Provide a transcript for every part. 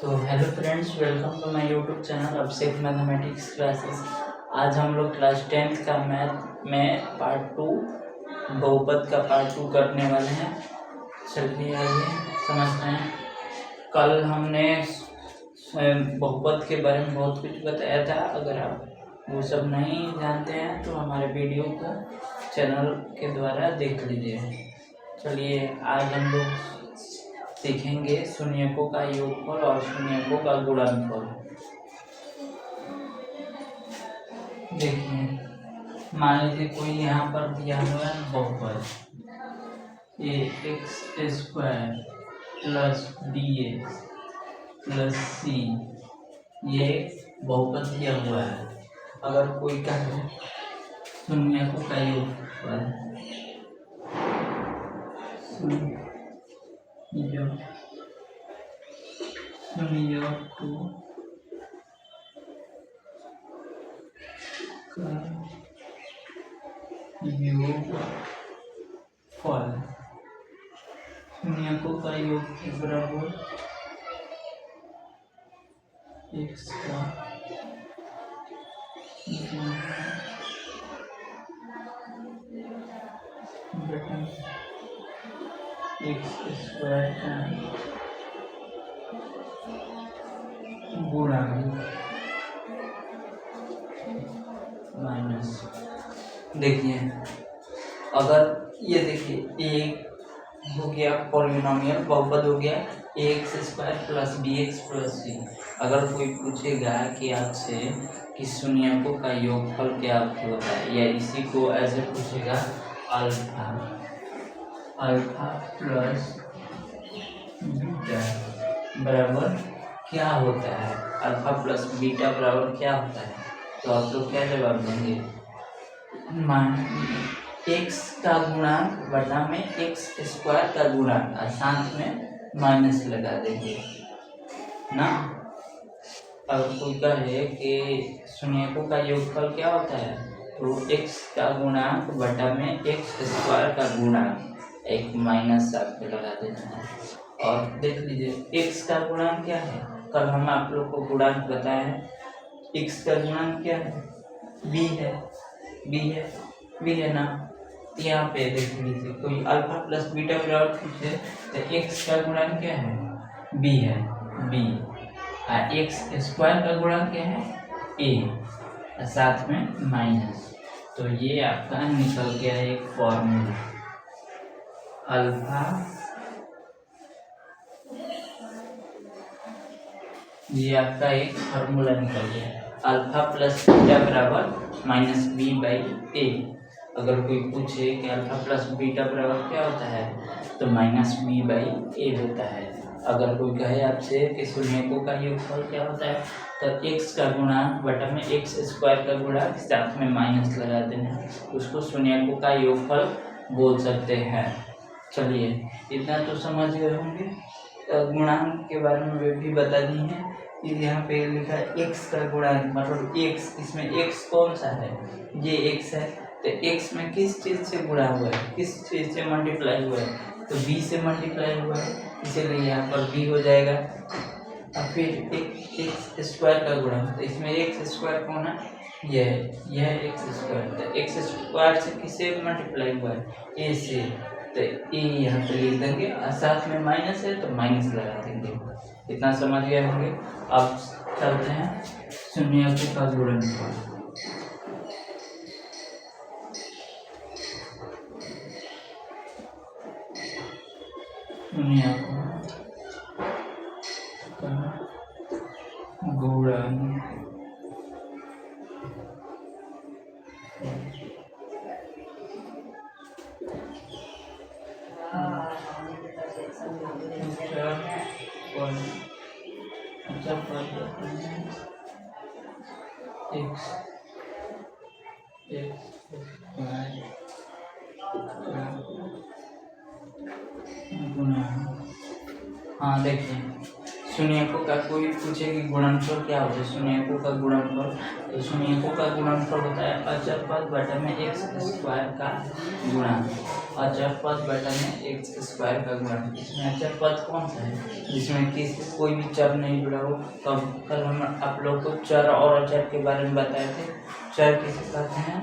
तो hello friends, welcome to my YouTube channel Abhishek mathematics classes. आज हम लोग क्लास 10th का मैथ में पार्ट 2 बहुपद का पार्ट 2 करने वाले हैं। चलिए आइए समझते हैं। कल हमने बहुपद के बारे में बहुत कुछ बताया था। अगर आप वो सब नहीं जानते हैं तो हमारे वीडियो को चैनल के द्वारा देख लीजिए। चलिए आज हम लोग सीखेंगे शून्यकों का योगफल और शून्यकों का गुणनफल। देखिए, मान लीजिए कोई यहाँ पर दिया हुआ है बहुपद ax² plus bx plus c, ये बहुपद दिया हुआ है। अगर कोई कहे शून्यकों का योगफल शून्यकों का योग बराबर x का x² का गुणा माइनस। देखिए, अगर ये देखिए एक हो गया पॉलिनोमियल बहुपद हो गया ax² plus bx plus c। अगर कोई पूछेगा कि आपसे कि शून्यकों का योगफल क्या होता है, या इसी को ऐसे पूछेगा अल्फा प्लस बीटा बराबर क्या होता है, अल्फा प्लस बीटा बराबर क्या होता है, तो आप लोग क्या जवाब देंगे? x का गुणांक बटा में x² का गुणांक और साथ में माइनस लगा देंगे ना। अब कोई कहे कि शून्यकों का योगफल क्या होता है, तो x का गुणांक बटा में x² का गुणांक एक माइनस आपको लगा देना है। और देख लीजिए x का गुणांक क्या है, कल हम आप लोग को गुणांक बताए हैं। x का गुणांक क्या है? b है ना। यहाँ पे देख लीजिए, कोई अल्फा प्लस बीटा बराबर पूछे तो x का गुणांक क्या है? b है, b और x² का गुणांक क्या है? a, साथ में माइनस। तो ये आपका निकल गया एक फॉर्मूला, अल्फा, ये आपका एक फार्मूला निकल गया, अल्फा प्लस बीटा बराबर माइनस b बाई ए। अगर कोई पूछे कि अल्फा प्लस बीटा बराबर क्या होता है, तो माइनस b बाई ए होता है। अगर कोई कहे आपसे कि शून्यकों का योगफल क्या होता है, तो x का गुणांक बटा में x² का गुणांक साथ में माइनस लगा देना, उसको शून्यकों का योगफल बोल सकते हैं। चलिए, इतना तो समझ गए होंगे। गुणांक के बारे में भी बता दी है। यहाँ पे लिखा है x का गुणांक, मतलब x, इसमें x कौन सा है? ये x है। तो x में किस चीज़ से गुणा हुआ है, किस चीज़ से मल्टीप्लाई हुआ है, तो b से मल्टीप्लाई हुआ है, इसीलिए यहाँ पर b हो जाएगा। और फिर x² का गुणा, तो इसमें x² कौन है? यह x²। तो x² से किससे मल्टीप्लाई हुआ है? a से, तो a यहाँ पे लिख देंगे और साथ में माइनस है तो माइनस लगा देंगे। इतना समझ गए होंगे। अब चलते हैं शून्यकों का गुणनफल। शून्यकों का गुणनफल हाँ, देखिए, शून्यकों का कोई पूछे कि गुणनफल क्या होता है, शून्यकों का गुणनफल, तो शून्यकों का गुणनफल होता है अचर पद बटा में x² का गुणांक। अचर पद बटा में एक्स स्क्वायर का गुणन। इसमें अचर पद कौन सा है जिसमें किसी कोई भी चर नहीं जुड़ा हो। तो कल हम आप लोग को चर और अचर के बारे में बताए थे। चर किसे कहते हैं,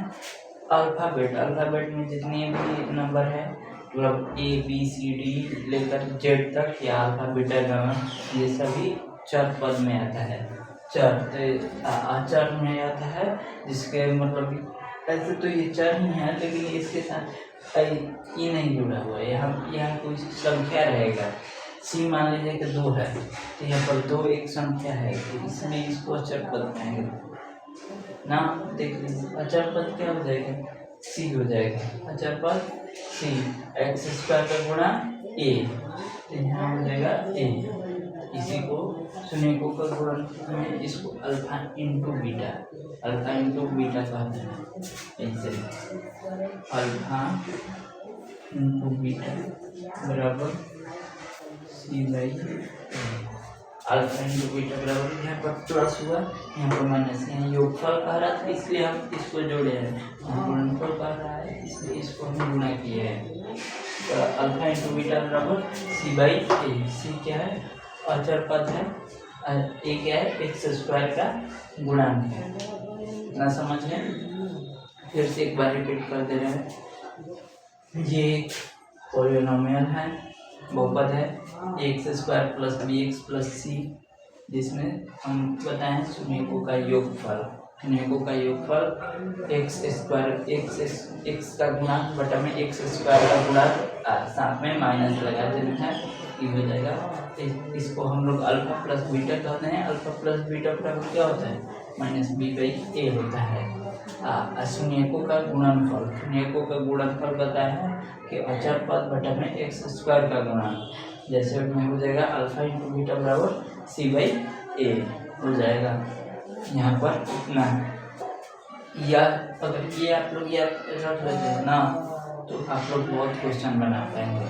अल्फाबेट। अल्फाबेट में जितने भी नंबर है मतलब ए बी सी डी लेकर जेड तक या अल्फा बीटा गामा ये सभी चर पद में आता है। चर अचर में आता है जिसके मतलब ऐसे तो ये चर ही है लेकिन इसके साथ ये नहीं जुड़ा हुआ है। यहाँ कोई संख्या रहेगा। सी मान लीजिए कि 2 है तो यहाँ पर 2 एक संख्या है तो इसलिए इसको अचर पद कहेंगे ना। देख लीजिए अचर पद क्या हो जाएगा, सी हो जाएगा। अचर पद सी एक्स स्क्वायर का गुणा ए तो यहाँ हो जाएगा ए। इसी को शून्यकों का गुणन में इसको अल्फा इंटू बीटा कहते हैं। ऐसे अल्फा इंटू बीटा बराबर c by alpha into beta बराबर यहाँ पर प्लस हुआ यहाँ पर माइनस। यहाँ योगफल कह रहा था इसलिए हम इसको जोड़े हैं, गुणनफल कह रहा है इसलिए इसको हम गुणा किए हैं। तो अल्फा इंटू बीटा बराबर सी बाई ए। सी क्या है, अचर पद है। ए क्या है, एक्स स्क्वायर का गुणांक है। ना समझ लें, फिर से एक बार रिपीट कर दे रहे हैं। ये पॉलिनोमियल है, बहुपद है x square plus b x plus c, जिसमें हम बताएं शून्यकों का योगफल। शून्यकों का योगफल एक्स स्क्वायर एक्स का गुणांक बटा में एक्स स्क्वायर का गुणांक साथ में माइनस लगा देना है, ये हो जाएगा। इसको हम लोग अल्फा प्लस बीटा कहते हैं। अल्फा प्लस बीटा बराबर क्या होता है, माइनस बी बाई ए होता है। शून्यकों का गुणनफल, शून्यकों का गुणनफल बताया है कि अचर पद बटा में एक्स स्क्वायर का गुणांक। जैसे में हो जाएगा अल्फा इंटू बीटा बराबर सी बाई ए हो जाएगा। यहाँ पर इतना या अगर ये आप लोग याद रख लेते हैं ना तो आप लोग बहुत क्वेश्चन बना पाएंगे।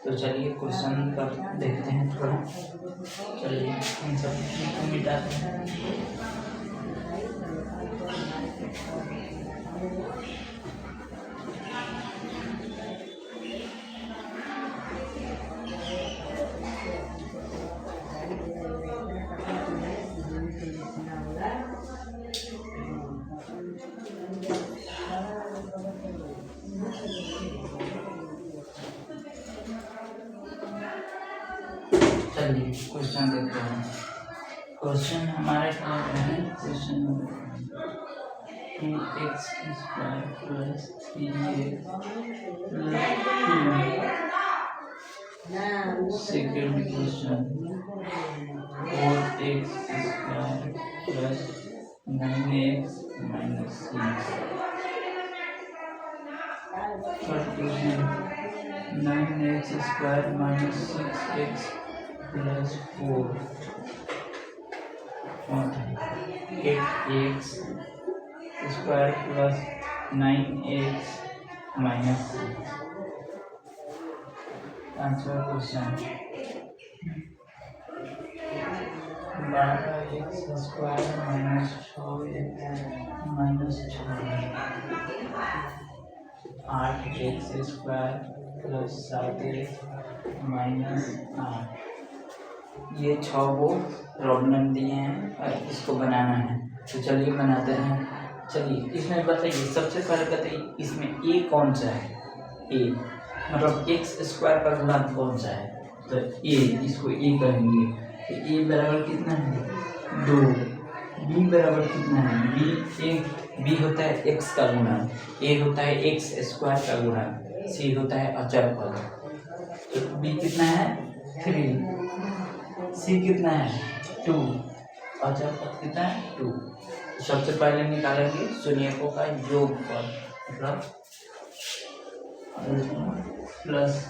तो चलिए क्वेश्चन पर देखते हैं थोड़ा। चलिए इन सब को मिटाते हैं। चलिए क्वेश्चन देखते हैं। क्वेश्चन हमारे पास है question number 2x square plus 3x plus 2। Second question 4x square plus 9x minus 6। Third question 9x square minus 6x plus 4। 8x square plus 9x minus 6। Answer question 12x square minus 6x minus 8x square plus 7x minus 8। ये 6 को problem दिए हैं और इसको बनाना है। तो चलिए बनाते हैं। चलिए इसमें बताइए, सबसे पहले बताइए इसमें ए कौन सा है। ए मतलब एक्स स्क्वायर का गुणांक कौन सा है, तो ए, इसको ए कहेंगे। तो ए बराबर कितना है 2। बी बराबर कितना है, बी होता है एक्स का गुणांक, ए होता है एक्स स्क्वायर का गुणांक, सी होता है अचर पद। तो बी कितना है 3, सी कितना है 2, अचर पद कितना है 2। सबसे पहले निकालेंगे शून्यकों का योगफल, मतलब प्लस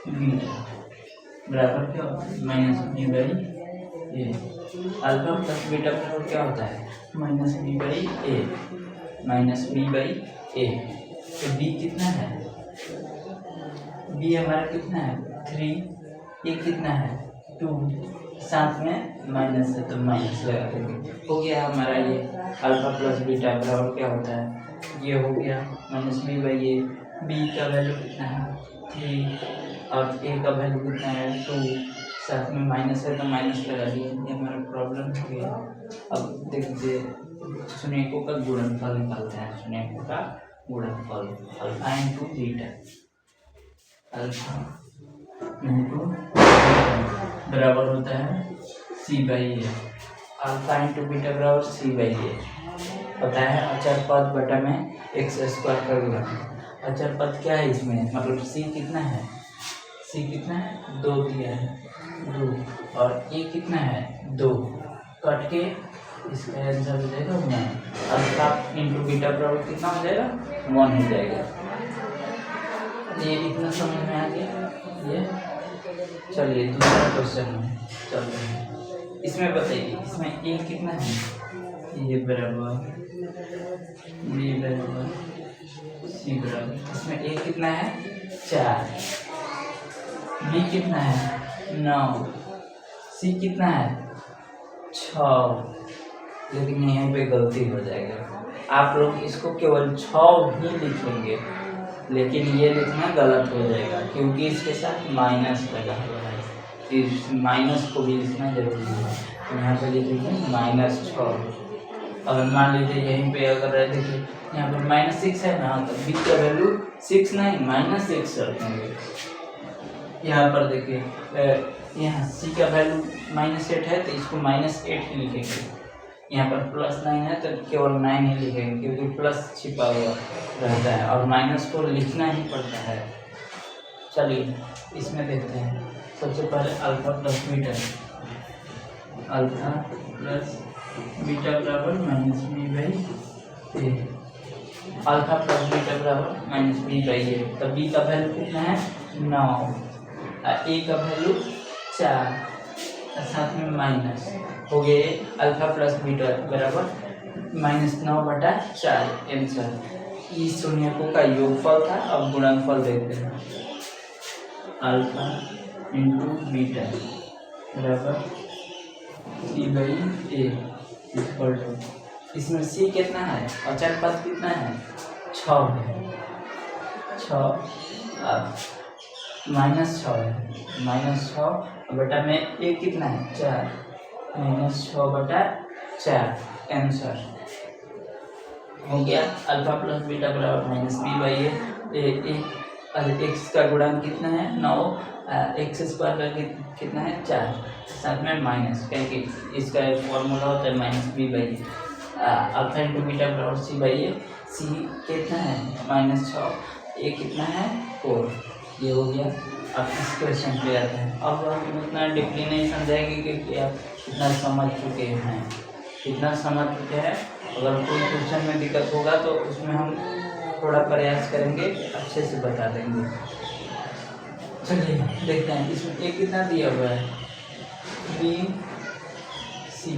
बीटा बराबर क्या होता है minus B by a. Alpha plus beta बराबर क्या होता है minus B by a, minus B by a. तो बी कितना है, बी हमारा कितना है 3, ए कितना है 2, साथ में माइनस है तो माइनस लगा देंगे। हो गया हमारा ये अल्फा प्लस बीटा बराबर क्या होता है, ये हो गया minus B by A B का वैल्यू कितना है 3 और ए का वैल्यू कितना है 2, साथ में माइनस है तो माइनस लगा दिए, ये हमारा प्रॉब्लम हो गया। अब देखिए सुनेको का गुणनफल निकालते हैं, सुनेको का गुणनफल alpha into beta, alpha into बराबर होता है c by a, alpha into beta बराबर सी बाई ए। पता है अचर पद बटा में एक्स स्क्वायर का गुणन। अचर पद क्या है इसमें, मतलब सी कितना है, सी कितना है 2 दिया है 2 और ए कितना है 2, कट के इसका आंसर हो जाएगा 1। अल्फा इंटू बीटा बराबर कितना हो जाएगा 1 हो जाएगा। ये इतना समझ में आ गया। ये चलिए दूसरा क्वेश्चन में चलते हैं। इसमें बताइए इसमें ए कितना है, ये बराबर बी बराबर सी बराबर, इसमें ए कितना है 4, बी कितना है 9, सी कितना है 6, लेकिन यहाँ पे गलती हो जाएगा। आप लोग इसको केवल 6 ही लिखेंगे, लेकिन ये लिखना गलत हो जाएगा क्योंकि इसके साथ माइनस लगा हुआ है, इस माइनस को भी लिखना जरूरी है। तो यहाँ पे लिखेंगे -6। अगर मान लीजिए यहीं पे अगर देखिए यहाँ पर -6 है ना, तो बी का वैल्यू 6 नहीं -6 रखेंगे। यहाँ पर देखिए यहाँ सी का वैल्यू -8 है तो इसको -8 ही लिखेंगे। यहाँ पर +9 है तो केवल 9 ही लिखेंगे क्योंकि प्लस छिपा हुआ रहता है और माइनस को लिखना ही पड़ता है। चलिए इसमें देखते हैं। सबसे पहले alpha plus beta, alpha plus beta बराबर -b/a, अल्फा प्लस बीटा बराबर -b/a। तो बी का वैल्यू कितना है 9, ए का वैल्यू 4, साथ में माइनस हो गए। अल्फा प्लस बीटा बराबर -9/4 आंसर। इस शून्यकों का योगफल था। अब गुणनफल देखते हैं। अल्फा इंटू बीटा बराबर c/a इक्वल टू, इसमें c कितना है, अचर पद कितना है 6 है, 6 -6 है, -6 बटा में ए कितना है 4, -6/4 आंसर हो गया। अल्फा प्लस बीटा बराबर -b/a। एक्स का गुणांक कितना है 9, एक्स स्क्वायर का कितना है 4, साथ में माइनस, क्योंकि इसका फॉर्मूला होता है -b/a। अल्फा इंटू बीटा बराबर c/a, सी कितना है -6, ए कितना है 4। ये हो गया। अब इस क्वेश्चन पे आते हैं। अब हम उतना डीपली नहीं समझाएंगे क्योंकि आप कितना समझ चुके हैं, कितना समझ चुके हैं। अगर कोई क्वेश्चन में दिक्कत होगा तो उसमें हम थोड़ा प्रयास करेंगे, अच्छे से बता देंगे। चलिए देखते हैं। इसमें ए कितना दिया हुआ है, बी सी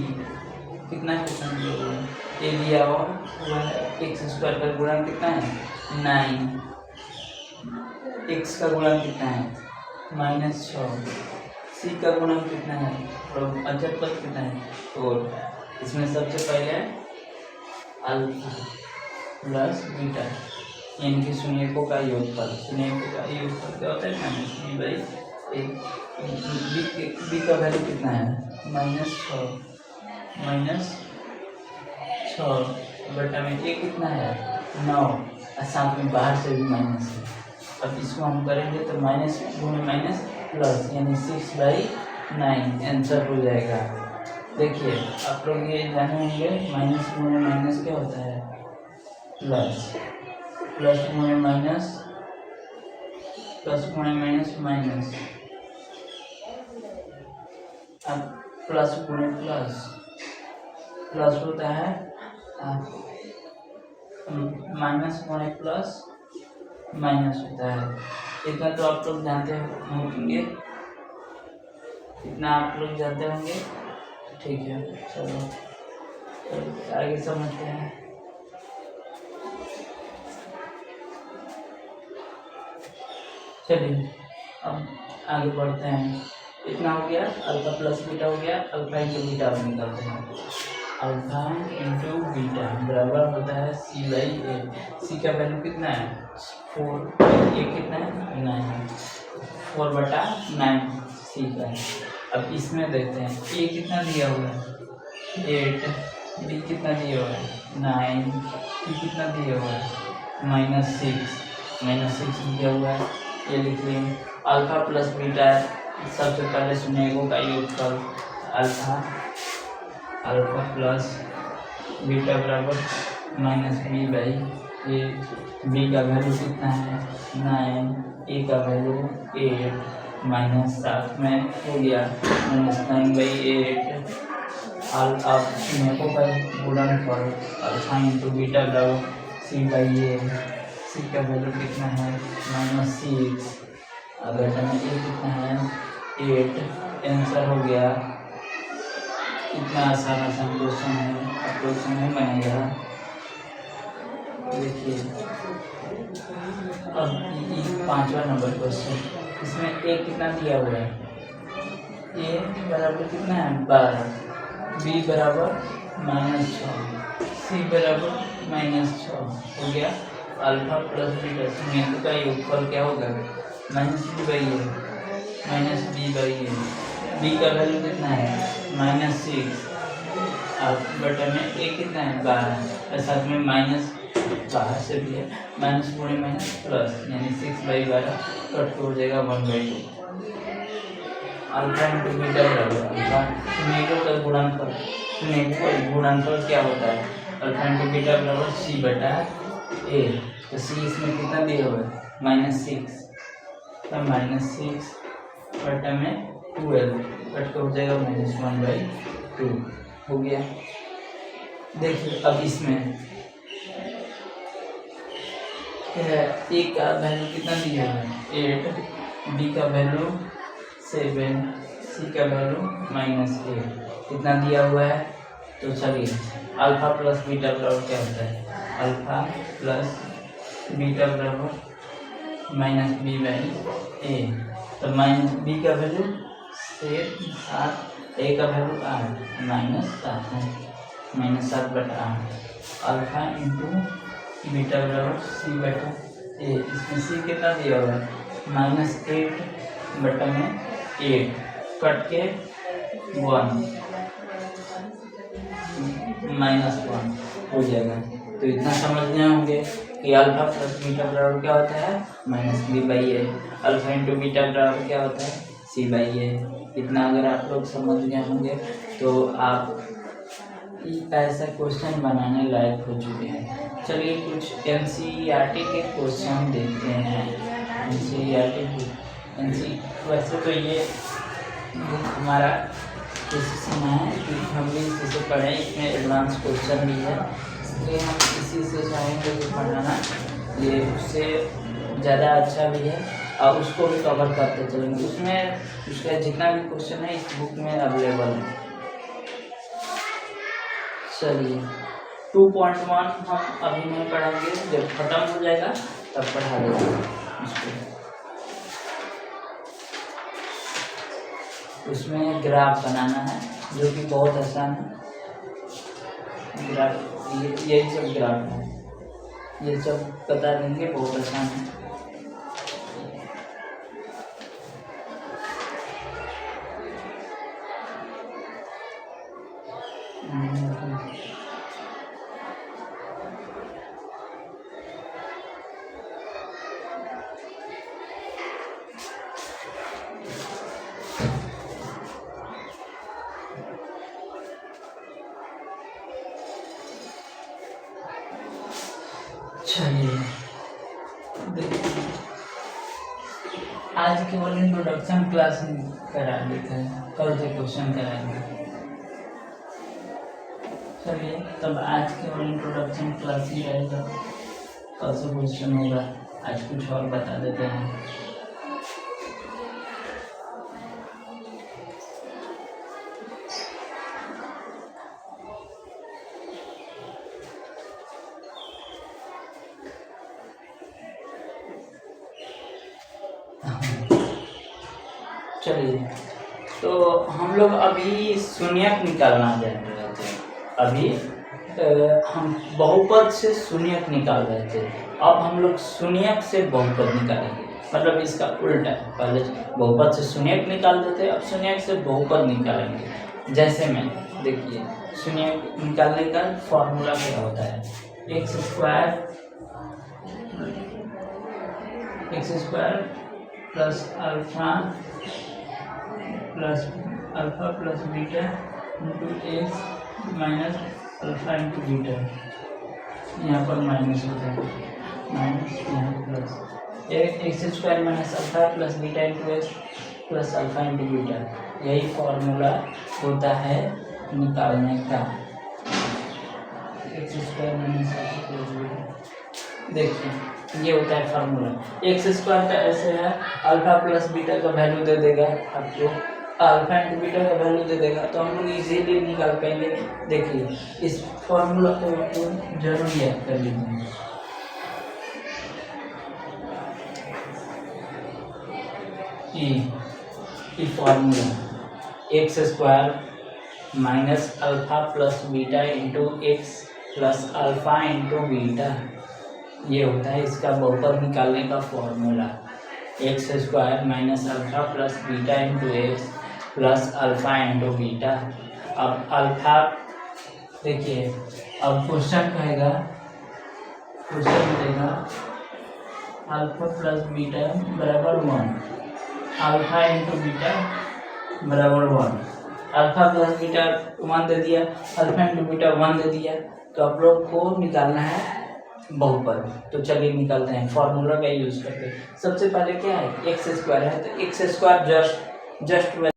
कितना दिया हुआ है, ए दिया हुआ है। एक्स स्क्वायर का गुणांक कितना है 9, एक्स का गुणांक कितना है -6, सी का गुणांक कितना है और अचर पद कितना है 4। इसमें सबसे पहले अल्फा प्लस बीटा इनके शून्यकों का योगफल, शून्यकों का योगफल क्या होता है -b/a। बी का वैल्यू कितना है -6 बटा में ए कितना है 9 और साथ में बाहर से भी माइनस है। अब इसको हम करेंगे तो माइनस गुणे माइनस प्लस यानी 6/9 आंसर हो जाएगा। देखिए आप लोग ये जाने होंगे माइनस गुणे माइनस क्या होता है प्लस, प्लस गुणे माइनस, प्लस गुणे माइनस माइनस, अब प्लस गुणे प्लस, प्लस होता है माइनस गुणे प्लस माइनस होता है। इतना तो आप लोग जानते होंगे, इतना आप लोग जानते होंगे। ठीक है चलो आगे समझते हैं। चलिए अब आगे बढ़ते हैं। इतना हो गया, अल्फा प्लस बीटा हो गया, अल्फा इंटू बीटा अब निकालते हैं। अल्फा इंटू बीटा बराबर होता है सी बाई ए। सी का वैल्यू कितना है 4, ए कितना है 9, 4/9 सी का है। अब इसमें देखते हैं ए कितना दिया हुआ है 8, बी कितना दिया हुआ है 9, सी कितना दिया हुआ है -6 दिया हुआ है। ये लिख लेंगे अल्फा प्लस बीटा। सबसे पहले सुनेगो का योगफल अल्फा प्लस बीटा बराबर -b/a। बी का वैल्यू कितना है 9, ए का वैल्यू 8 -7 में हो गया -9/8। अब मेरे को गुणनफल अल्फा इंटू बीटा बराबर c/a। सी का वैल्यू कितना है -6, अगर हमें ए कितना है 8। आंसर हो गया। इतना आसान क्वेश्चन है, क्वेश्चन नहीं बनेगा। देखिए अब 5वां नंबर क्वेश्चन, इसमें ए कितना दिया हुआ है ए बराबर कितना है 12, बी बराबर -6, सी बराबर -6 हो गया। अल्फा प्लस बीटा सुमेरु का योगफल क्या होगा -b/a। बी का वैल्यू कितना है -6, अब बटे में ए कितना है 12 और साथ में माइनस बाहर से भी है, माइनस गुणे माइनस प्लस यानी 6/12 कट हो जाएगा 1/2। अल्फा इंटू बीटा बराबर अल्फा सुमेरु का गुणनफल क्या होता है अल्फा इंटू बीटा बराबर c/a। तो सी इसमें कितना दिया हुआ है -6, तो -6 बटा में 12 कट हो जाएगा -1/2 हो गया। देखिए अब इसमें ए का वैल्यू कितना दिया हुआ है 8, बी का वैल्यू 7, सी का वैल्यू -8 कितना दिया हुआ है। तो चलिए अल्फा प्लस बीटा बराबर क्या होता है अल्फा प्लस बीटा बराबर -b/a। तो बी का वैल्यू 7, ए का वैल्यू 8 -7 है -7/8। अल्फा इंटू बीटा बराबर c/a। इसमें सी कितना दिया हुआ है -8/8 कट के 1 -1 हो जाएगा। तो इतना समझने होंगे कि अल्फा प्लस बीटा बराबर क्या होता है -b/a। अल्फा इंटू बीटा बराबर क्या होता है c/a। इतना अगर आप लोग समझ गए होंगे तो आप ऐसा क्वेश्चन बनाने लायक हो चुके हैं। चलिए कुछ एनसीईआरटी के क्वेश्चन देखते हैं। वैसे तो ये हमारा किसी समय है कि हम भी इसी से पढ़ें, इसमें एडवांस क्वेश्चन भी है, इसलिए हम इसी से चाहेंगे कि पढ़ाना ये उससे ज़्यादा अच्छा भी है और उसको भी कवर करते चलेंगे। उसमें उसका जितना भी क्वेश्चन है इस बुक में अवेलेबल है। चलिए 2.1 हम अभी नहीं पढ़ेंगे, जब खत्म हो जाएगा तब पढ़ा देंगे उसको। उसमें ग्राफ बनाना है जो कि बहुत आसान है। ग्राफ यही सब ग्राफ है, ये सब बता देंगे, बहुत आसान है। चलिए आज केवल इंट्रोडक्शन क्लास करा देते हैं, कल से क्वेश्चन कराएंगे। चलिए तब आज केवल इंट्रोडक्शन क्लास ही रहेगा, कल से क्वेश्चन होगा। आज कुछ और बता देते हैं। चलिए तो हम लोग अभी शून्यक निकालना जान रहे थे। अभी हम बहुपद से शून्यक निकाल रहे थे, अब हम लोग शून्यक से बहुपद निकालेंगे, मतलब इसका उल्टा है। पहले बहुपद से शून्यक निकालते थे, अब शून्यक से बहुपद निकालेंगे। जैसे में देखिए शून्यक निकालने का फॉर्मूला क्या होता है, x square plus alpha plus beta into x minus alpha into beta, यहाँ पर माइनस होता है, माइनस यहाँ plus x square minus alpha plus beta into x plus alpha into beta, यही फॉर्मूला होता है निकालने का, x square minus alpha plus beta. देखिए ये होता है फार्मूला। एक्स स्क्वायर का ऐसे है, अल्फा प्लस बीटा का वैल्यू दे देगा आपको, अल्फा इंटू बीटा का वैल्यू दे देगा, तो हम लोग इजीली निकाल पाएंगे। देखिए इस फॉर्मूला को आपको जरूर याद कर लीजिए। ई formula x square minus alpha plus beta into x plus alpha into beta, ये होता है इसका बहुपद निकालने का formula. X square minus alpha plus beta into x plus alpha into beta. अब अल्फा देखिए, अब क्वेश्चन कहेगा, क्वेश्चन मिलेगा अल्फा प्लस बीटा बराबर 1, अल्फा इंटू बीटा बराबर 1, अल्फा प्लस बीटा 1 दे दिया, अल्फा इंटू बीटा 1 दे दिया, तो आप लोग को निकालना है बहुपद। तो चलिए निकालते हैं, फॉर्मूला का यूज करते हैं। सबसे पहले क्या है, एक्स स्क्वायर है, तो एक्स स्क्वायर जस्ट